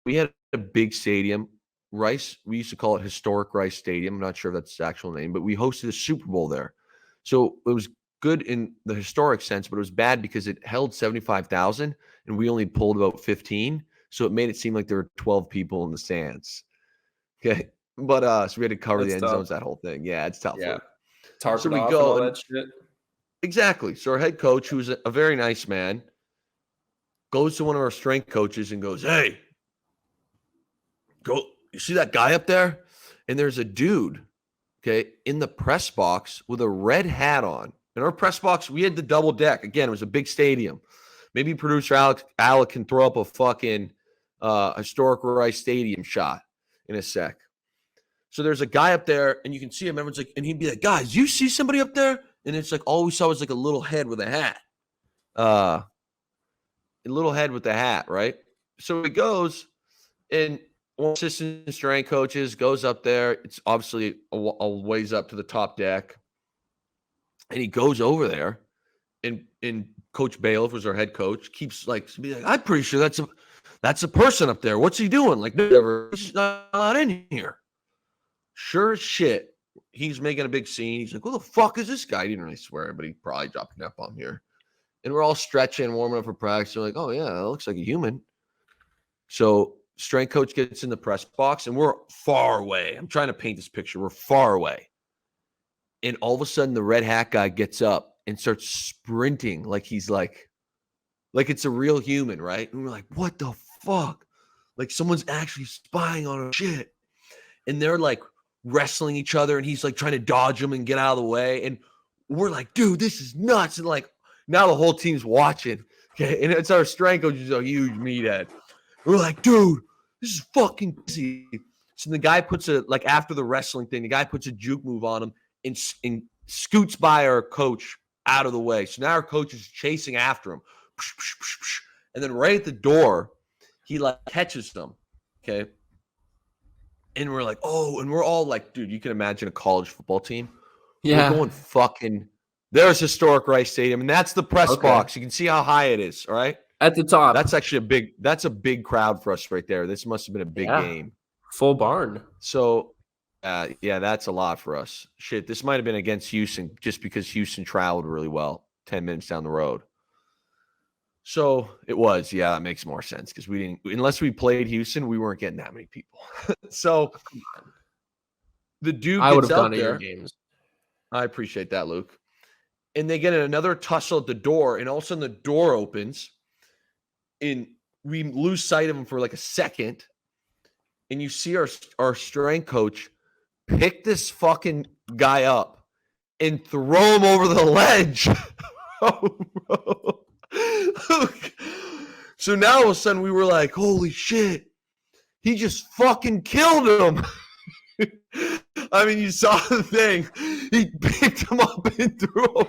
we had a big stadium. Rice, we used to call it Historic Rice Stadium. I'm not sure if that's the actual name, but we hosted a Super Bowl there. So it was good in the historic sense, but it was bad because it held 75,000 and we only pulled about 15. So it made it seem like there were 12 people in the stands. Okay. But so we had to cover That's the end tough. zones, that whole thing. Yeah, it's tough. Yeah. Luke. Tarp So it we off and all go that shit. exactly. So our head coach, who's a very nice man, goes to one of our strength coaches and goes, "Hey, go, you see that guy up there?" And there's a dude, okay, in the press box with a red hat on. In our press box, we had the double deck. Again, it was a big stadium. Maybe producer Alec can throw up a fucking historic Rice Stadium shot in a sec. So there's a guy up there, and you can see him. Everyone's like, and he'd be like, "Guys, you see somebody up there?" And it's like all we saw was like a little head with a hat. A little head with the hat, right? So he goes, and one assistant strength coaches goes up there. It's obviously a ways up to the top deck. And he goes over there, and Coach Bailiff was our head coach, keeps like, "I'm pretty sure that's a person up there. What's he doing? Like, never, he's not in here." Sure as shit, he's making a big scene. He's like, "Who the fuck is this guy?" He didn't really swear, but he probably dropped an F-bomb here. And we're all stretching, warming up for practice. We're like, "Oh yeah, that looks like a human." So strength coach gets in the press box, and we're far away. I'm trying to paint this picture. We're far away. And all of a sudden, the red hat guy gets up and starts sprinting like he's like it's a real human, right? And we're like, "What the fuck?" Like someone's actually spying on our shit. And they're like wrestling each other, and he's like trying to dodge them and get out of the way. And we're like, "Dude, this is nuts." And like now the whole team's watching. Okay. And it's our strength coach is a huge meathead. We're like, "Dude, this is fucking crazy." So the guy puts like after the wrestling thing, the guy puts a juke move on him and scoots by our coach out of the way. So now our coach is chasing after him. And then right at the door, he like catches them. Okay. And we're like, "Oh," and we're all like, dude, you can imagine a college football team. Yeah. We're going fucking, there's historic Rice Stadium, and that's the press box. You can see how high it is, all right? At the top. That's actually a big crowd for us right there. This must have been a big game. Full barn. So, yeah, that's a lot for us. Shit, this might have been against Houston just because Houston traveled really well, 10 minutes down the road. So it was, yeah, that makes more sense because we didn't, unless we played Houston, we weren't getting that many people. So the dude I would gets have out gone to your there. games. I appreciate that, Luke. And they get another tussle at the door, and all of a sudden the door opens, and we lose sight of him for like a second. And you see our strength coach pick this fucking guy up and throw him over the ledge. Oh, bro. So now all of a sudden we were like, "Holy shit, he just fucking killed him." I mean, you saw the thing. He picked him up and threw him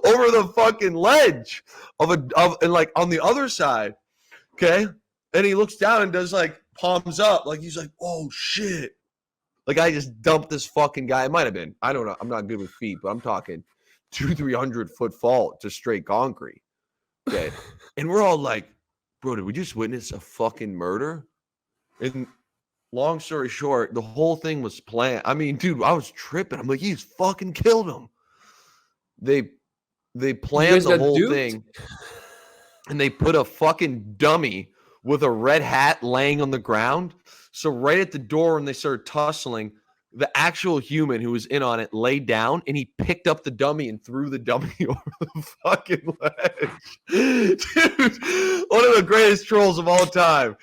over the fucking ledge and like on the other side. Okay. And he looks down and does like palms up. Like he's like, "Oh shit." Like I just dumped this fucking guy. It might have been. I don't know. I'm not good with feet, but I'm talking 200-300 foot fall to straight concrete. Okay. And we're all like, "Bro, did we just witness a fucking murder?" And long story short, the whole thing was planned. I mean, dude, I was tripping. I'm like, "He's fucking killed him." They planned the whole thing, and they put a fucking dummy with a red hat laying on the ground. So right at the door when they started tussling, the actual human who was in on it laid down, and he picked up the dummy and threw the dummy over the fucking ledge. Dude, one of the greatest trolls of all time.